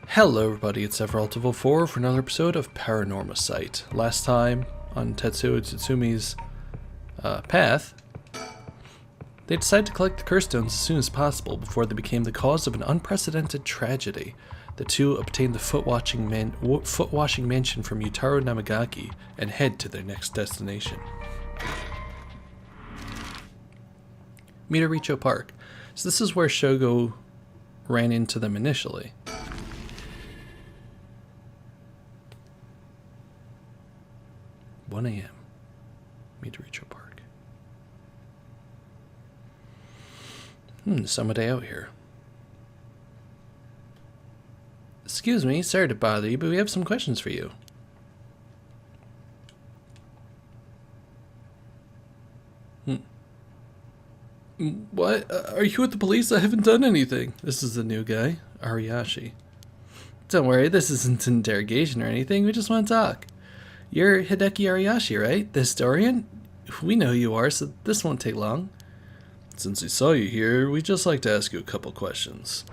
Hello everybody, it's Everaltivo4 for another episode of Paranormasight. Last time on Tetsuo Tsutsumi's path, they decided to collect the curse stones as soon as possible before they became the cause of an unprecedented tragedy. The two obtained the foot-washing mansion from Yutaro Namagaki and head to their next destination. Midoricho Park. So this is where Shogo ran into them initially. 1 a.m. Midoricho Park. Summer day out here. Excuse me, sorry to bother you, but we have some questions for you. What? Are you with the police? I haven't done anything. This is the new guy, Ariashi. Don't worry, this isn't an interrogation or anything, we just want to talk. You're Hideki Ariashi, right? The historian? We know who you are, so this won't take long. Since we saw you here, we'd just like to ask you a couple questions.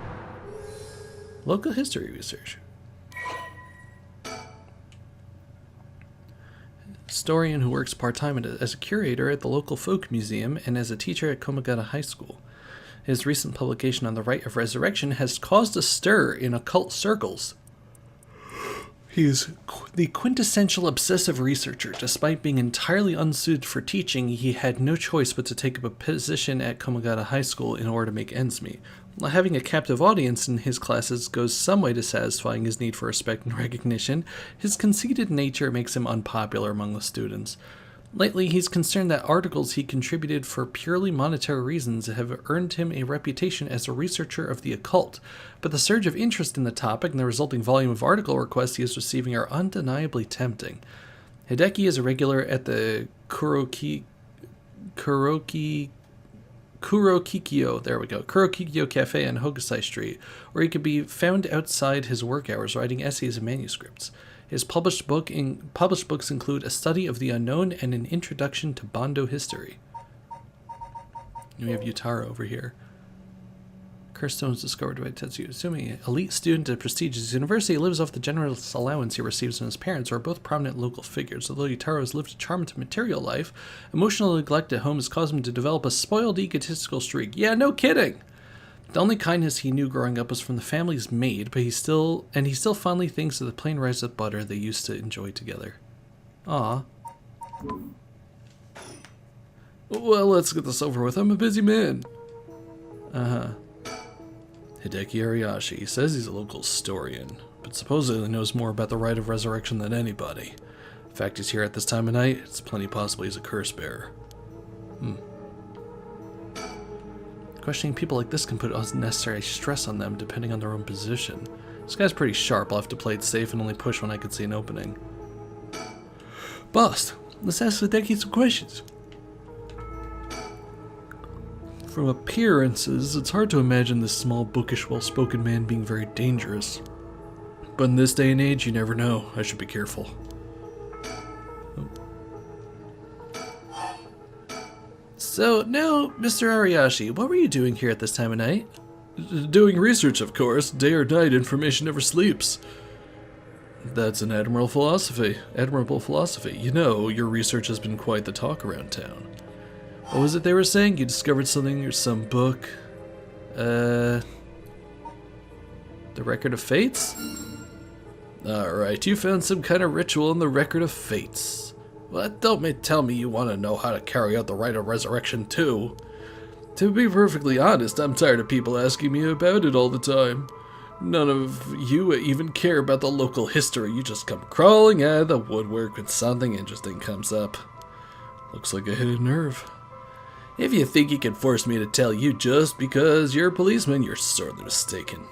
Local history research. Historian who works part-time as a curator at the local folk museum and as a teacher at Komagata High School. His recent publication on the rite of resurrection has caused a stir in occult circles. He is the quintessential obsessive researcher. Despite being entirely unsuited for teaching, he had no choice but to take up a position at Komagata High School in order to make ends meet. While having a captive audience in his classes goes some way to satisfying his need for respect and recognition, his conceited nature makes him unpopular among the students. Lately, he's concerned that articles he contributed for purely monetary reasons have earned him a reputation as a researcher of the occult, but the surge of interest in the topic and the resulting volume of article requests he is receiving are undeniably tempting. Hideki is a regular at the Kurokikyo Cafe on Hokusai Street, where he could be found outside his work hours writing essays and manuscripts. His published books include A Study of the Unknown and An Introduction to Bondo History. And we have Yutaro over here. Curse stones discovered by Tetsuo Tsumi. Elite student at a prestigious university, lives off the generous allowance he receives from his parents, who are both prominent local figures. Although Yutaro has lived a charmed material life, emotional neglect at home has caused him to develop a spoiled, egotistical streak. Yeah, no kidding! The only kindness he knew growing up was from the family's maid, but he still fondly thinks of the plain rice with butter they used to enjoy together. Ah. Well, let's get this over with. I'm a busy man. Hideki Ariashi. He says he's a local historian, but supposedly knows more about the rite of resurrection than anybody. The fact he's here at this time of night, it's plenty possible he's a curse bearer. Questioning people like this can put unnecessary stress on them depending on their own position. This guy's pretty sharp. I'll have to play it safe and only push when I can see an opening. Boss, let's ask Hideki some questions. From appearances, it's hard to imagine this small, bookish, well-spoken man being very dangerous. But in this day and age, you never know. I should be careful. So, now, Mr. Ariashi, what were you doing here at this time of night? Doing research, of course. Day or night, information never sleeps. That's an admirable philosophy. You know, your research has been quite the talk around town. What was it they were saying? You discovered something or some book? The Record of Fates? Alright, you found some kind of ritual in the Record of Fates. Well, don't tell me you want to know how to carry out the rite of resurrection too. To be perfectly honest, I'm tired of people asking me about it all the time. None of you even care about the local history. You just come crawling out of the woodwork when something interesting comes up. Looks like I hit a nerve. If you think you can force me to tell you just because you're a policeman, you're sorely mistaken.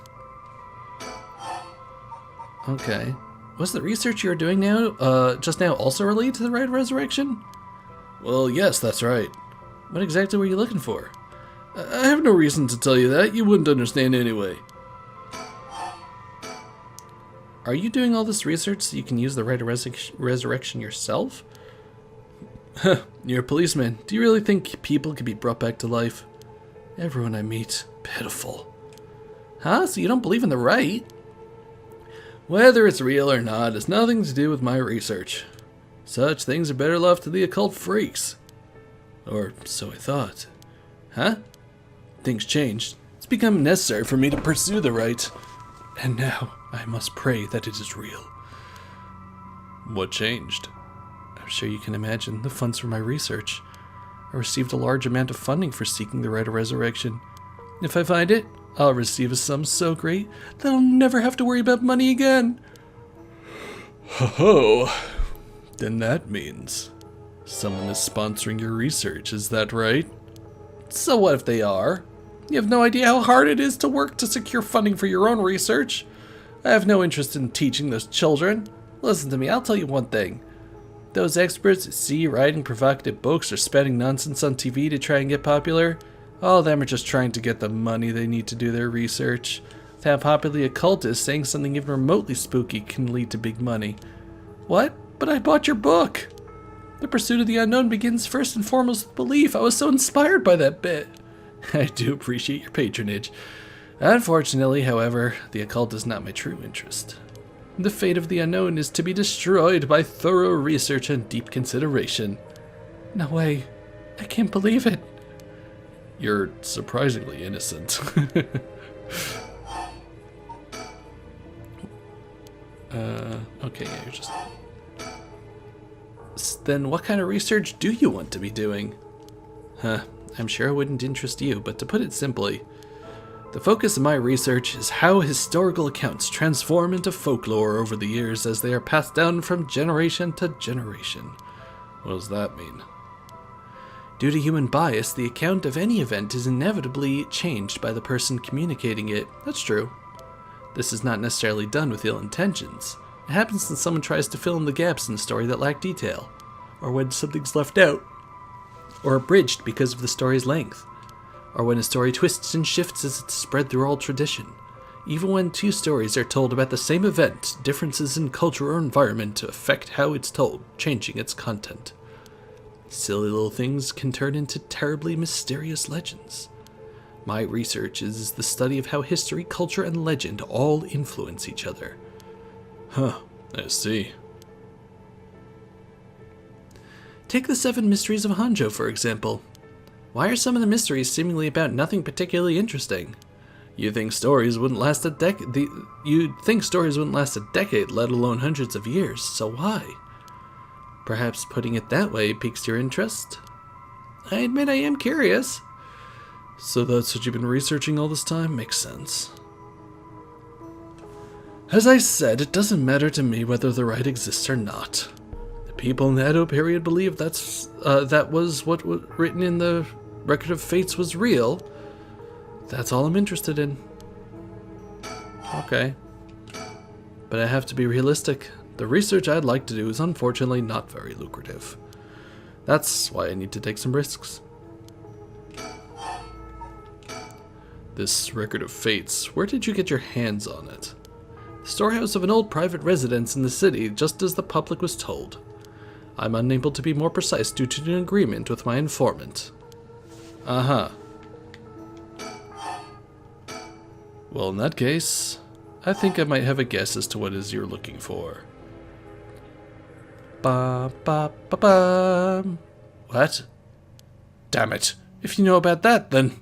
Okay. Was the research you're doing just now also related to the rite of resurrection? Well, yes, that's right. What exactly were you looking for? I have no reason to tell you that. You wouldn't understand anyway. Are you doing all this research so you can use the rite of resurrection yourself? You're a policeman. Do you really think people can be brought back to life? Everyone I meet, pitiful. Huh? So you don't believe in the rite? Whether it's real or not has nothing to do with my research. Such things are better left to the occult freaks. Or so I thought. Huh? Things changed. It's become necessary for me to pursue the right. And now I must pray that it is real. What changed? I'm sure you can imagine the funds for my research. I received a large amount of funding for seeking the right of resurrection. If I find it, I'll receive a sum so great that I'll never have to worry about money again. Ho-ho. Then that means someone is sponsoring your research, is that right? So what if they are? You have no idea how hard it is to work to secure funding for your own research. I have no interest in teaching those children. Listen to me, I'll tell you one thing. Those experts that see you writing provocative books or spouting nonsense on TV to try and get popular, all of them are just trying to get the money they need to do their research. To have popular the occultist saying something even remotely spooky can lead to big money. What? But I bought your book. The pursuit of the unknown begins first and foremost with belief. I was so inspired by that bit. I do appreciate your patronage. Unfortunately, however, the occult is not my true interest. The fate of the unknown is to be destroyed by thorough research and deep consideration. No way. I can't believe it. You're surprisingly innocent. Okay, yeah, you're just... Then what kind of research do you want to be doing? I'm sure it wouldn't interest you, but to put it simply, the focus of my research is how historical accounts transform into folklore over the years as they are passed down from generation to generation. What does that mean? Due to human bias, the account of any event is inevitably changed by the person communicating it. That's true. This is not necessarily done with ill intentions. It happens when someone tries to fill in the gaps in the story that lack detail, or when something's left out, or abridged because of the story's length, or when a story twists and shifts as it's spread through oral tradition. Even when two stories are told about the same event, differences in culture or environment affect how it's told, changing its content. Silly little things can turn into terribly mysterious legends. My research is the study of how history, culture, and legend all influence each other. I see. Take the 7 Mysteries of Hanzhou, for example. Why are some of the mysteries seemingly about nothing particularly interesting? You'd think stories wouldn't last a decade, let alone hundreds of years, so why? Perhaps putting it that way piques your interest? I admit I am curious. So that's what you've been researching all this time? Makes sense. As I said, it doesn't matter to me whether the right exists or not. The people in the Edo period believe that was what was written in the Record of Fates was real. That's all I'm interested in. Okay. But I have to be realistic. The research I'd like to do is unfortunately not very lucrative. That's why I need to take some risks. This Record of Fates, where did you get your hands on it? The storehouse of an old private residence in the city, just as the public was told. I'm unable to be more precise due to an agreement with my informant. Uh-huh. Well, in that case, I think I might have a guess as to what it is you're looking for. Ba-ba-ba-ba. What? Damn it. If you know about that, then...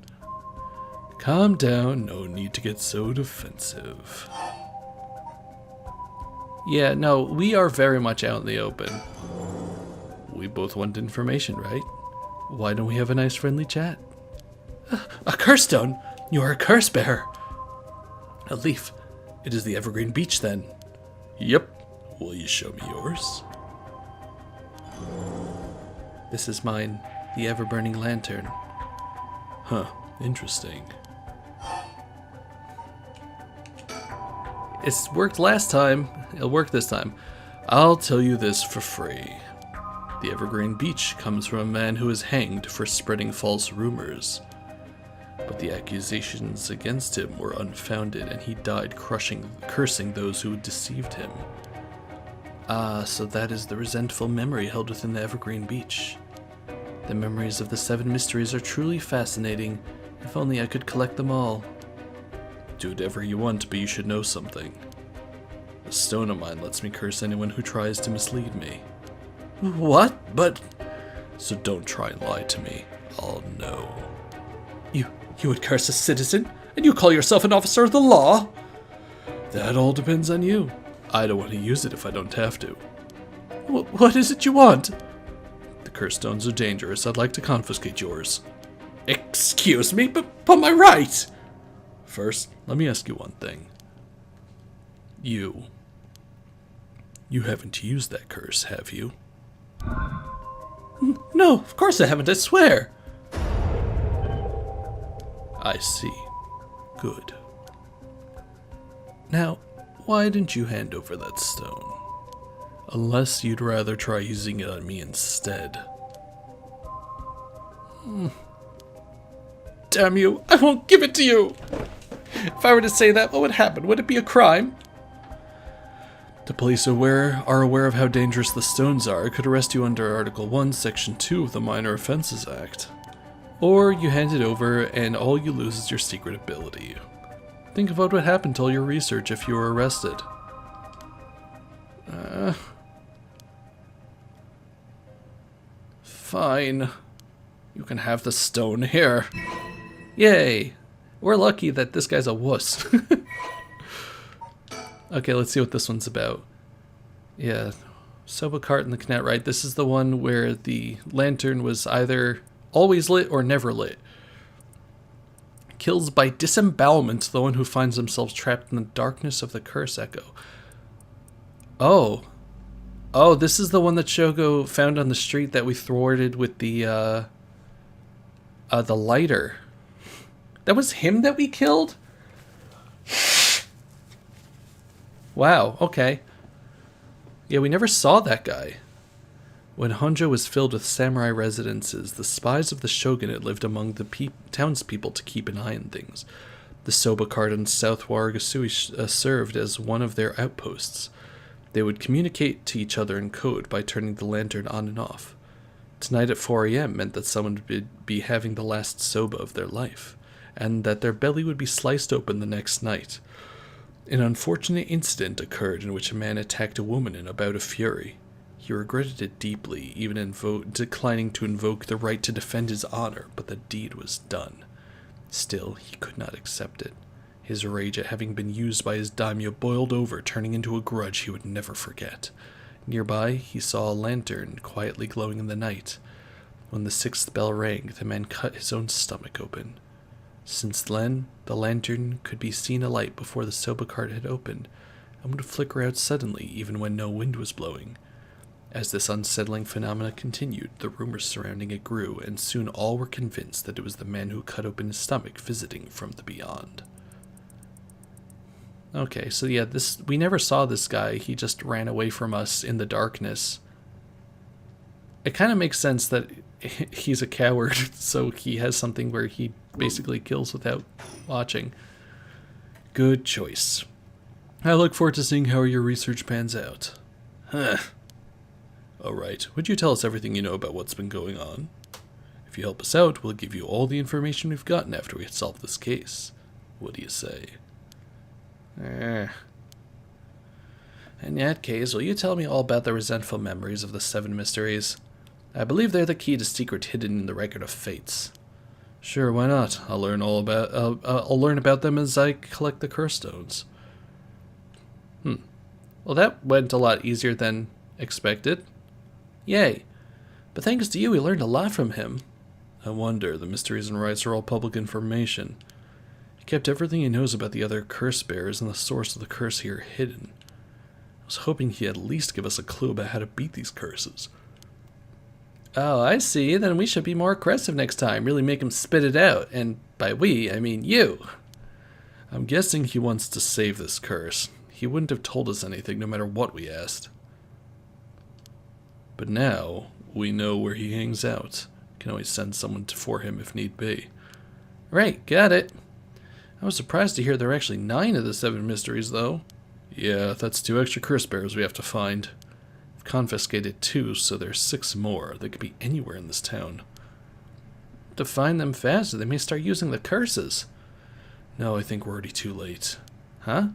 Calm down, no need to get so defensive. Yeah, no, we are very much out in the open. We both want information, right? Why don't we have a nice friendly chat? A curse stone! You are a curse bearer! A leaf. It is the Evergreen Beach, then. Yep. Will you show me yours? This is mine, the ever-burning lantern. Huh, interesting. It's worked last time. It'll work this time. I'll tell you this for free. The Evergreen Beach comes from a man who was hanged for spreading false rumors. But the accusations against him were unfounded, and he died cursing those who deceived him. Ah, so that is the resentful memory held within the Evergreen Beach. The memories of the 7 mysteries are truly fascinating. If only I could collect them all. Do whatever you want, but you should know something. A stone of mine lets me curse anyone who tries to mislead me. What? But... So don't try and lie to me. I'll know. You would curse a citizen? And you call yourself an officer of the law? That all depends on you. I don't want to use it if I don't have to. What is it you want? The curse stones are dangerous. I'd like to confiscate yours. Excuse me, but my right! First, let me ask you one thing. You haven't used that curse, have you? No, of course I haven't, I swear. I see. Good. Now, why didn't you hand over that stone? Unless you'd rather try using it on me instead. Damn you, I won't give it to you! If I were to say that, what would happen? Would it be a crime? The police are aware of how dangerous the stones are. It could arrest you under Article 1, Section 2 of the Minor Offenses Act. Or you hand it over and all you lose is your secret ability. Think of what would happen to all your research if you were arrested. Fine. You can have the stone here. Yay! We're lucky that this guy's a wuss. Okay, let's see what this one's about. Yeah, Soba cart in the Knet, right? This is the one where the lantern was either always lit or never lit. Kills by disembowelment the one who finds themselves trapped in the darkness of the curse echo. Oh, this is the one that Shogo found on the street that we thwarted with the lighter. That was him that we killed? Wow, okay. Yeah, we never saw that guy. When Honjo was filled with samurai residences, the spies of the shogunate lived among the townspeople to keep an eye on things. The Soba cart in South Waragasui served as one of their outposts. They would communicate to each other in code by turning the lantern on and off. Tonight at 4 a.m. meant that someone would be having the last soba of their life, and that their belly would be sliced open the next night. An unfortunate incident occurred in which a man attacked a woman in a bout of fury. He regretted it deeply, even declining to invoke the right to defend his honor, but the deed was done. Still, he could not accept it. His rage at having been used by his daimyo boiled over, turning into a grudge he would never forget. Nearby, he saw a lantern quietly glowing in the night. When the 6th bell rang, the man cut his own stomach open. Since then, the lantern could be seen alight before the Soba cart had opened, and would flicker out suddenly even when no wind was blowing. As this unsettling phenomena continued, the rumors surrounding it grew, and soon all were convinced that it was the man who cut open his stomach visiting from the beyond. Okay, so yeah, we never saw this guy. He just ran away from us in the darkness. It kind of makes sense that he's a coward, so he has something where he basically kills without watching. Good choice. I look forward to seeing how your research pans out. Huh. Alright, would you tell us everything you know about what's been going on? If you help us out, we'll give you all the information we've gotten after we solve this case. What do you say? In that case, will you tell me all about the resentful memories of the 7 mysteries? I believe they're the key to secret hidden in the record of fates. Sure, why not? I'll learn about them as I collect the curse stones. Well, that went a lot easier than expected. Yay. But thanks to you, we learned a lot from him. I wonder, the mysteries and rites are all public information. He kept everything he knows about the other curse bearers and the source of the curse here hidden. I was hoping he'd at least give us a clue about how to beat these curses. Oh, I see. Then we should be more aggressive next time. Really make him spit it out. And by we, I mean you. I'm guessing he wants to save this curse. He wouldn't have told us anything no matter what we asked. But now, we know where he hangs out. Can always send someone for him if need be. Right, got it. I was surprised to hear there are actually 9 of the 7 mysteries, though. Yeah, that's 2 extra curse bearers we have to find. We've confiscated 2, so there's 6 more. They could be anywhere in this town. To find them faster, they may start using the curses. No, I think we're already too late. Huh?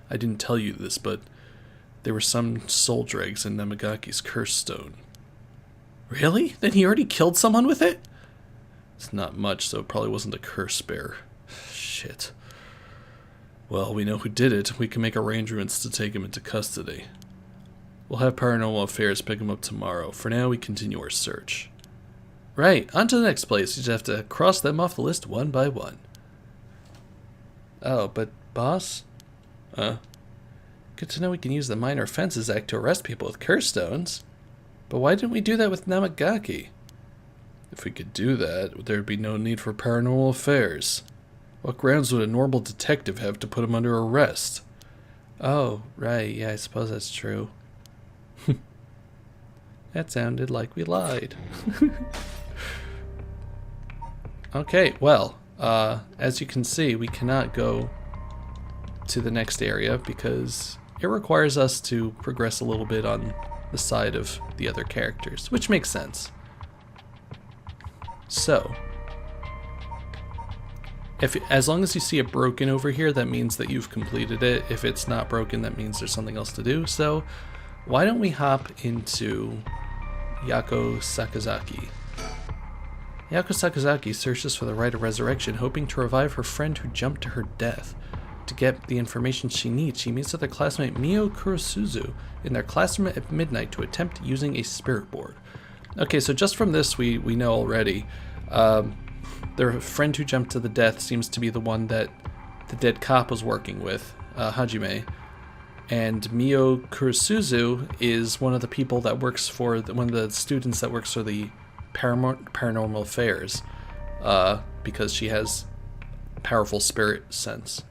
I didn't tell you this, but there were some soul dregs in Namagaki's curse stone. Really? Then he already killed someone with it? It's not much, so it probably wasn't a curse bear. Shit. Well, we know who did it. We can make arrangements to take him into custody. We'll have Paranormal Affairs pick him up tomorrow. For now, we continue our search. Right, on to the next place. You just have to cross them off the list one by one. Oh, but boss? Good to know we can use the Minor Offenses Act to arrest people with curse stones. But why didn't we do that with Namagaki? If we could do that, there'd be no need for Paranormal Affairs. What grounds would a normal detective have to put him under arrest? Oh, right, yeah, I suppose that's true. That sounded like we lied. Okay, well, as you can see, we cannot go to the next area because it requires us to progress a little bit on the side of the other characters, which makes sense. So, as long as you see it broken over here, that means that you've completed it. If it's not broken, that means there's something else to do. So, why don't we hop into Yako Sakazaki. Yako Sakazaki searches for the rite of resurrection, hoping to revive her friend who jumped to her death. To get the information she needs, she meets with her classmate Mio Kurosuzu in their classroom at midnight to attempt using a spirit board. Okay, so just from this, we know already. Their friend who jumped to the death seems to be the one that the dead cop was working with, Hajime. And Mio Kurosuzu is one of the people that works for, one of the students that works for the Paranormal Affairs, because she has powerful spirit sense.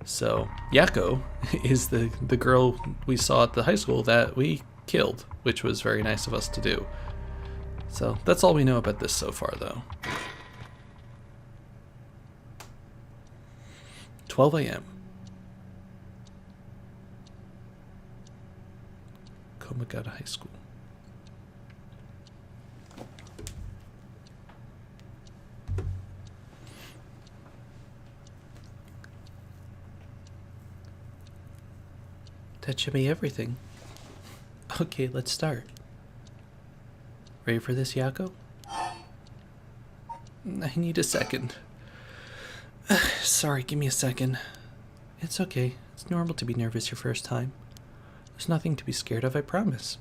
So, Yako is the girl we saw at the high school that we killed, which was very nice of us to do. So, that's all we know about this so far, though. 12 a.m. Komagata High School. That should be everything. Okay, let's start. Ready for this, Yako? I need a second. Sorry, give me a second. It's okay. It's normal to be nervous your first time. There's nothing to be scared of, I promise.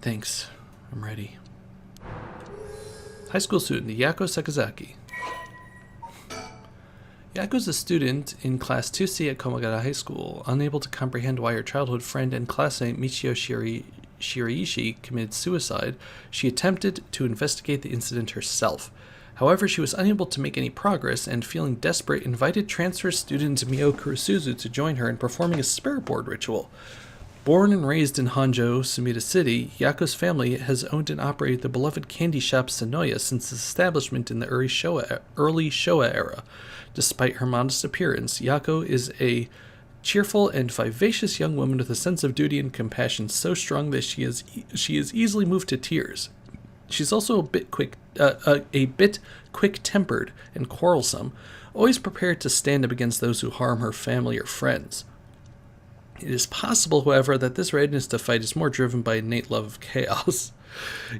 Thanks. I'm ready. High school student Yako Sakazaki. Yako's a student in Class 2C at Komagata High School. Unable to comprehend why her childhood friend and classmate Michio Shiraishi committed suicide, she attempted to investigate the incident herself. However, she was unable to make any progress and, feeling desperate, invited transfer student Mio Kurosuzu to join her in performing a spirit board ritual. Born and raised in Honjo, Sumida City, Yako's family has owned and operated the beloved candy shop Sonoya since its establishment in the early Showa era. Despite her modest appearance, Yako is a cheerful and vivacious young woman with a sense of duty and compassion so strong that she is easily moved to tears. She's also a bit quick-tempered and quarrelsome, always prepared to stand up against those who harm her family or friends. It is possible, however, that this readiness to fight is more driven by innate love of chaos.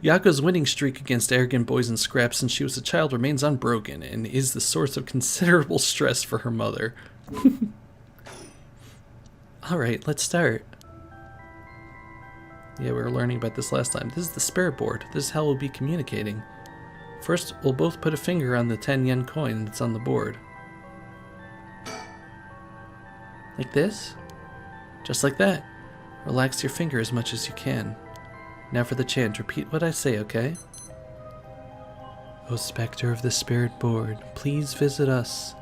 Yako's winning streak against arrogant boys and scraps since she was a child remains unbroken and is the source of considerable stress for her mother. Alright, let's start. Yeah, we were learning about this last time. This is the spirit board. This is how we'll be communicating. First, we'll both put a finger on the 10 yen coin that's on the board. Like this? Just like that. Relax your finger as much as you can. Now for the chant, repeat what I say, okay? O specter of the spirit board, please visit us.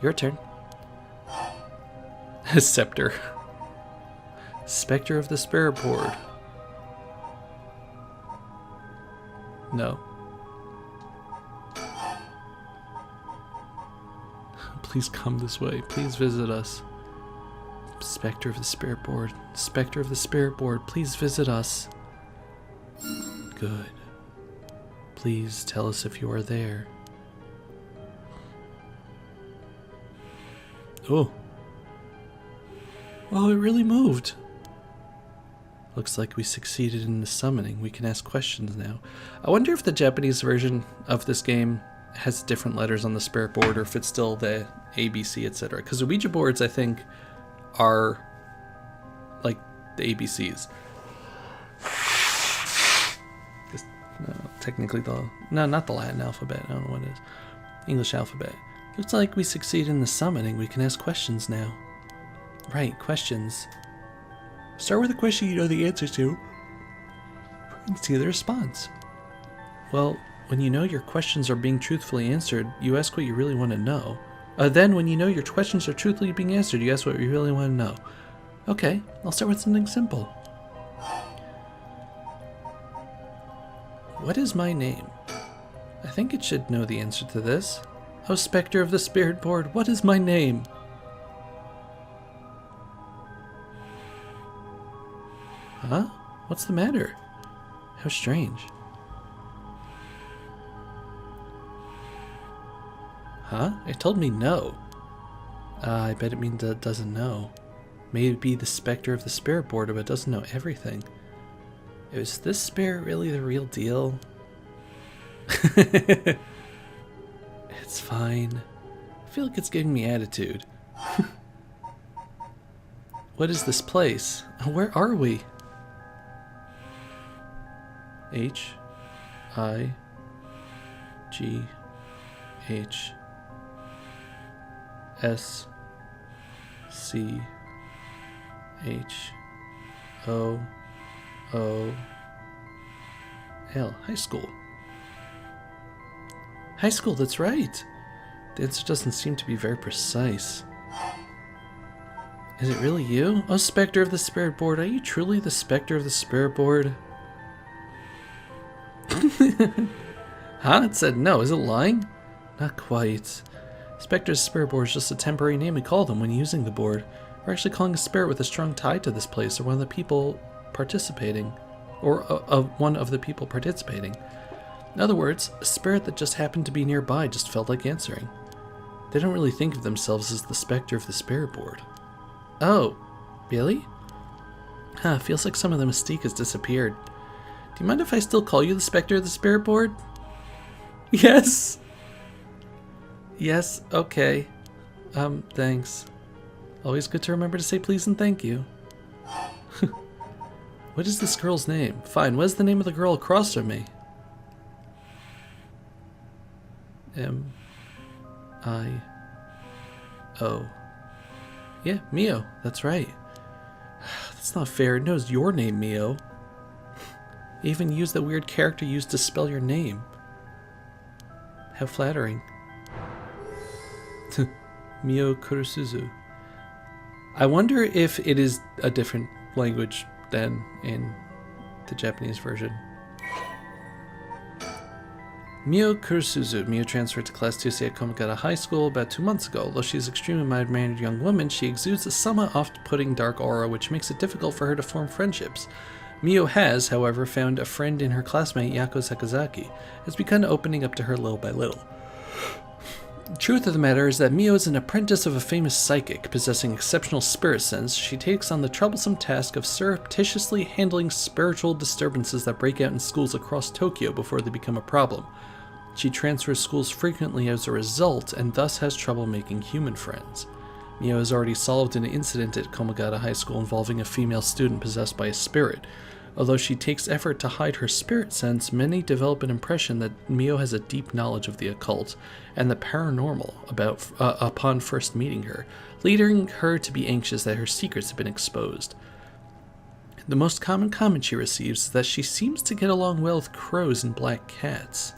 Your turn. Scepter. Specter of the spirit board. No. Please come this way. Please visit us. Specter of the spirit board. Specter of the spirit board, please visit us. Good. Please tell us if you are there. Oh. Oh, it really moved. Looks like we succeeded in the summoning. We can ask questions now. I wonder if the Japanese version of this game has different letters on the spirit board, or if it's still the ABC, etc. Because the Ouija boards, I think, are like the ABCs. Technically not the Latin alphabet. I don't know what it is. English alphabet. Looks like we succeeded in the summoning. We can ask questions now. Right, questions. Start with a question you know the answer to and see the response. Well, when you know your questions are being truthfully answered, you ask what you really want to know. Then, when you know your questions are truthfully being answered, you ask what you really want to know. Okay, I'll start with something simple. What is my name? I think it should know the answer to this. Oh, Spectre of the Spirit Board, what is my name? Huh? What's the matter? How strange. Huh? It told me no. I bet it means it doesn't know. Maybe the Spectre of the Spirit Board, but it doesn't know everything. Is this spirit really the real deal? It's fine. I feel like it's giving me attitude. What is this place? Where are we? H I G H S C H O O L. High school. High school, that's right. The answer doesn't seem to be very precise. Is it really you? Oh, Spectre of the Spirit Board, are you truly the Spectre of the Spirit Board? Huh? It said no. Is it lying? Not quite. Spectre's Spirit Board is just a temporary name we call them when using the board. We're actually calling a spirit with a strong tie to this place, or one of the people participating. Or one of the people participating. In other words, a spirit that just happened to be nearby just felt like answering. They don't really think of themselves as the Spectre of the Spirit Board. Oh, really? Huh, feels like some of the mystique has disappeared. Do you mind if I still call you the Spectre of the Spirit Board? Yes! Yes, okay. Thanks. Always good to remember to say please and thank you. What is this girl's name? Fine, what is the name of the girl across from me? M-I-O. Yeah, Mio, that's right. That's not fair, it knows your name, Mio. Even used the weird character used to spell your name. How flattering. Mio Kurosuzu. I wonder if it is a different language than in the Japanese version. Mio Kurosuzu. Mio transferred to Class 2C at Komagata High School about 2 months ago. Though she is an extremely mild-mannered young woman, she exudes a somewhat off-putting dark aura which makes it difficult for her to form friendships. Mio has, however, found a friend in her classmate Yako Sakazaki, has begun opening up to her little by little. The truth of the matter is that Mio is an apprentice of a famous psychic. Possessing exceptional spirit sense, she takes on the troublesome task of surreptitiously handling spiritual disturbances that break out in schools across Tokyo before they become a problem. She transfers schools frequently as a result, and thus has trouble making human friends. Mio has already solved an incident at Komagata High School involving a female student possessed by a spirit. Although she takes effort to hide her spirit sense, many develop an impression that Mio has a deep knowledge of the occult and the paranormal upon first meeting her, leading her to be anxious that her secrets have been exposed. The most common comment she receives is that she seems to get along well with crows and black cats.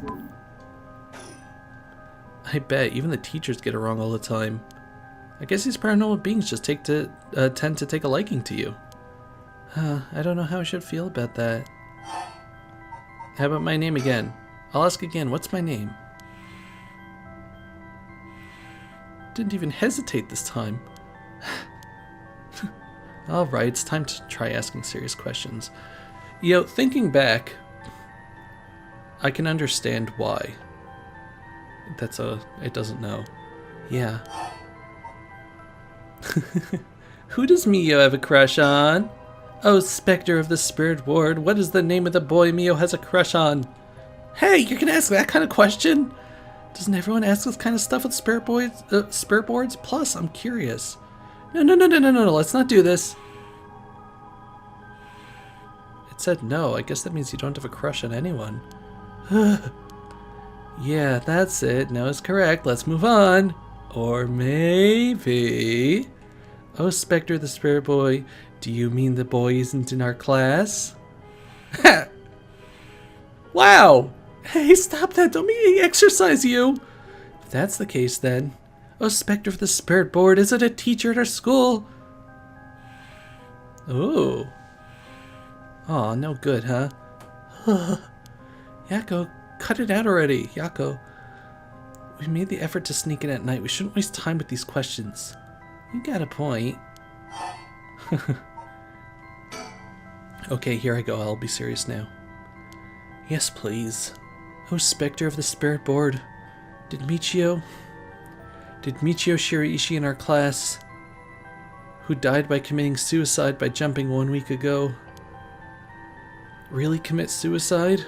I bet, even the teachers get it wrong all the time. I guess these paranormal beings just tend to take a liking to you. I don't know how I should feel about that. How about my name again? I'll ask again, what's my name? Didn't even hesitate this time. Alright, it's time to try asking serious questions. You know, thinking back, I can understand why. It doesn't know. Yeah. Who does Mio have a crush on? Oh, Spectre of the Spirit Ward, what is the name of the boy Mio has a crush on? Hey, you're gonna ask that kind of question? Doesn't everyone ask this kind of stuff with spirit boards? Plus, I'm curious. No, let's not do this. It said no. I guess that means you don't have a crush on anyone. Yeah, that's it. No is correct. Let's move on. Or maybe... Oh, Spectre the Spirit Boy, do you mean the boy isn't in our class? Wow! Hey, stop that! Don't make me exercise you! If that's the case, then... Oh, Spectre of the Spirit Board, is it a teacher at our school? Ooh. Aw, no good, huh? Yako, cut it out already, Yako. We made the effort to sneak in at night. We shouldn't waste time with these questions. You got a point. Okay, here I go. I'll be serious now. Yes, please. Oh, Spectre of the Spirit Board. Did Michio Shiraishi in our class, who died by committing suicide by jumping 1 week ago, really commit suicide?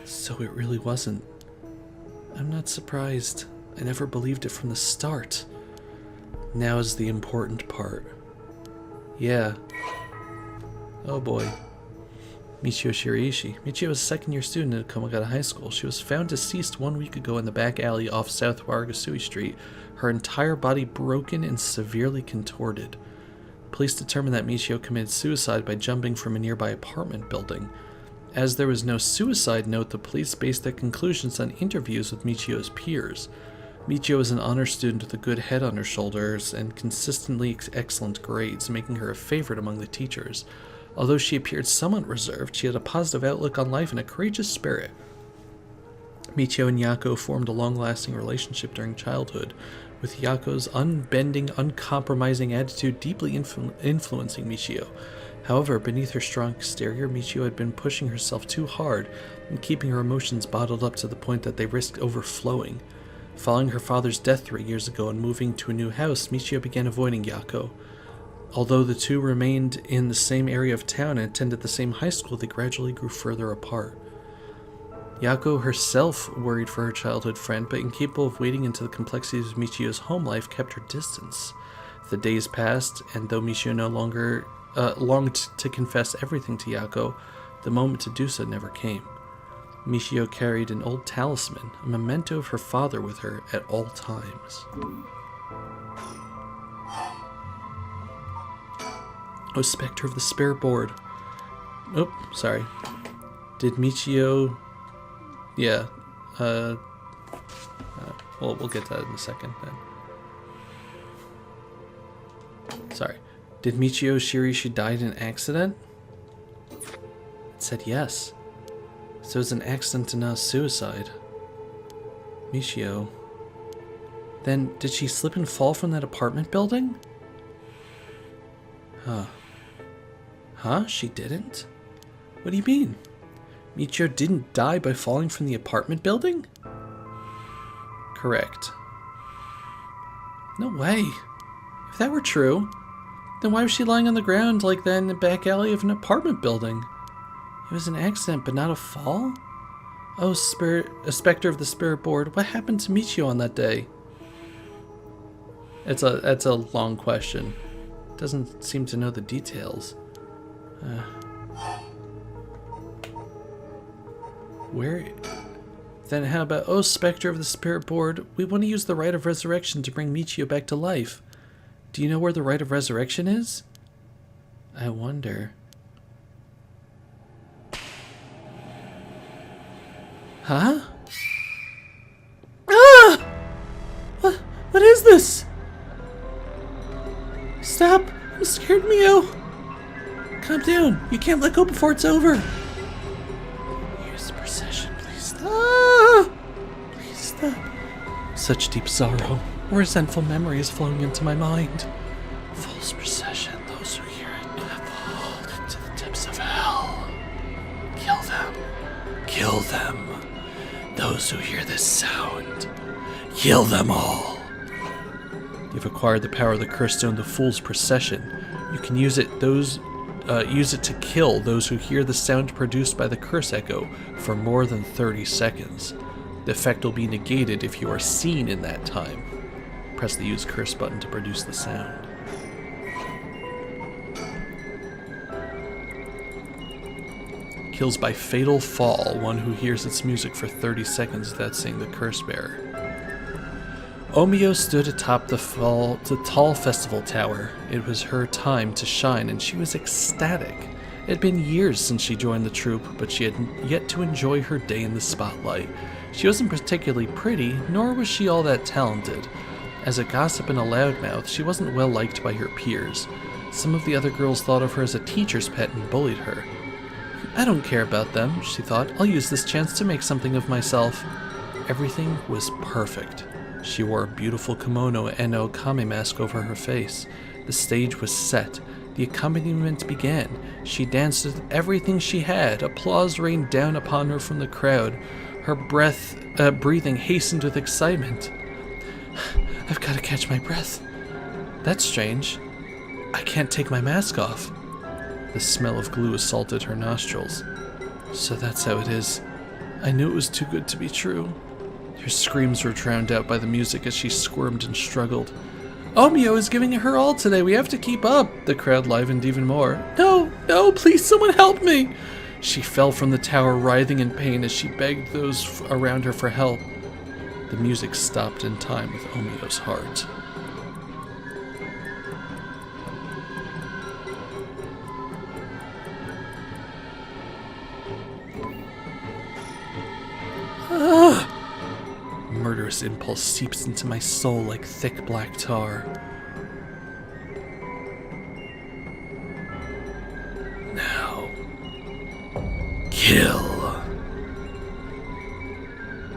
So it really wasn't. I'm not surprised. I never believed it from the start. Now is the important part. Yeah. Oh boy. Michio Shiraishi. Michio is a second-year student at Komagata High School. She was found deceased 1 week ago in the back alley off South Waragasui Street, her entire body broken and severely contorted. Police determined that Michio committed suicide by jumping from a nearby apartment building. As there was no suicide note, the police based their conclusions on interviews with Michio's peers. Michio is an honor student with a good head on her shoulders and consistently excellent grades, making her a favorite among the teachers. Although she appeared somewhat reserved, she had a positive outlook on life and a courageous spirit. Michio and Yako formed a long-lasting relationship during childhood, with Yako's unbending, uncompromising attitude deeply influencing Michio. However, beneath her strong exterior, Michio had been pushing herself too hard and keeping her emotions bottled up to the point that they risked overflowing. Following her father's death 3 years ago and moving to a new house, Michio began avoiding Yako. Although the two remained in the same area of town and attended the same high school, they gradually grew further apart. Yako herself worried for her childhood friend, but incapable of wading into the complexities of Michio's home life, kept her distance. The days passed, and though Michio no longer longed to confess everything to Yako, the moment to do so never came. Michio carried an old talisman, a memento of her father, with her at all times. Oh, Spectre of the Spirit Board. Oh, sorry. Did Michio... Yeah. Well, we'll get to that in a second then. Sorry. Did Michio Shiraishi die in an accident? It said yes. So it's an accident and not suicide. Michio. Then, did she slip and fall from that apartment building? Huh? She didn't? What do you mean? Michio didn't die by falling from the apartment building? Correct. No way. If that were true, then why was she lying on the ground like that in the back alley of an apartment building? It was an accident, but not a fall? Oh, a Spectre of the Spirit Board, what happened to Michio on that day? That's a long question. Doesn't seem to know the details. Where? Then how about, oh, Spectre of the Spirit Board, we want to use the Rite of Resurrection to bring Michio back to life. Do you know where the Rite of Resurrection is? I wonder. Huh? Ah! What is this? Stop! I'm scared, Mio! Calm down. You can't let go before it's over. Use procession, please stop. Ah! Please stop. Such deep sorrow. Resentful memories flowing into my mind. False procession. Those who hear it have fallen into the depths of hell. Kill them. Kill them. Those who hear this sound, kill them all. You've acquired the power of the Cursed Stone, the Fool's Procession. You can use it to kill those who hear the sound produced by the curse echo for more than 30 seconds. The effect will be negated if you are seen in that time. Press the Use Curse button to produce the sound. Kills by fatal fall one who hears its music for 30 seconds without seeing the curse bearer. Omio stood atop the tall festival tower. It was her time to shine, and she was ecstatic. It had been years since she joined the troupe, but she had yet to enjoy her day in the spotlight. She wasn't particularly pretty, nor was she all that talented. As a gossip and a loudmouth, she wasn't well liked by her peers. Some of the other girls thought of her as a teacher's pet and bullied her. I don't care about them, she thought. I'll use this chance to make something of myself. Everything was perfect. She wore a beautiful kimono and a okami mask over her face. The stage was set. The accompaniment began. She danced with everything she had. Applause rained down upon her from the crowd. Her breathing hastened with excitement. I've got to catch my breath. That's strange. I can't take my mask off. The smell of glue assaulted her nostrils. So that's how it is. I knew it was too good to be true. Her screams were drowned out by the music as she squirmed and struggled. Omio is giving her all today. We have to keep up. The crowd livened even more. No, please someone help me. She fell from the tower, writhing in pain as she begged those around her for help. The music stopped in time with Omio's heart. Murderous impulse seeps into my soul like thick black tar. Now, kill.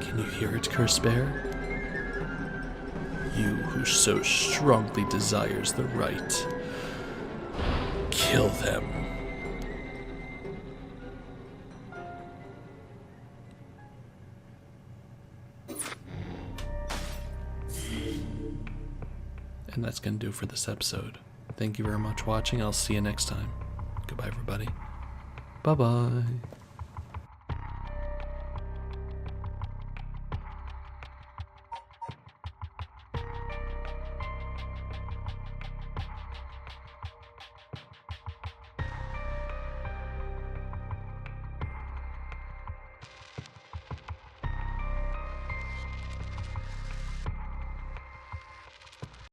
Can you hear it, Curse Bear? You who so strongly desires the right. Kill them. And that's going to do for this episode. Thank you very much for watching. I'll see you next time. Goodbye, everybody. Bye-bye.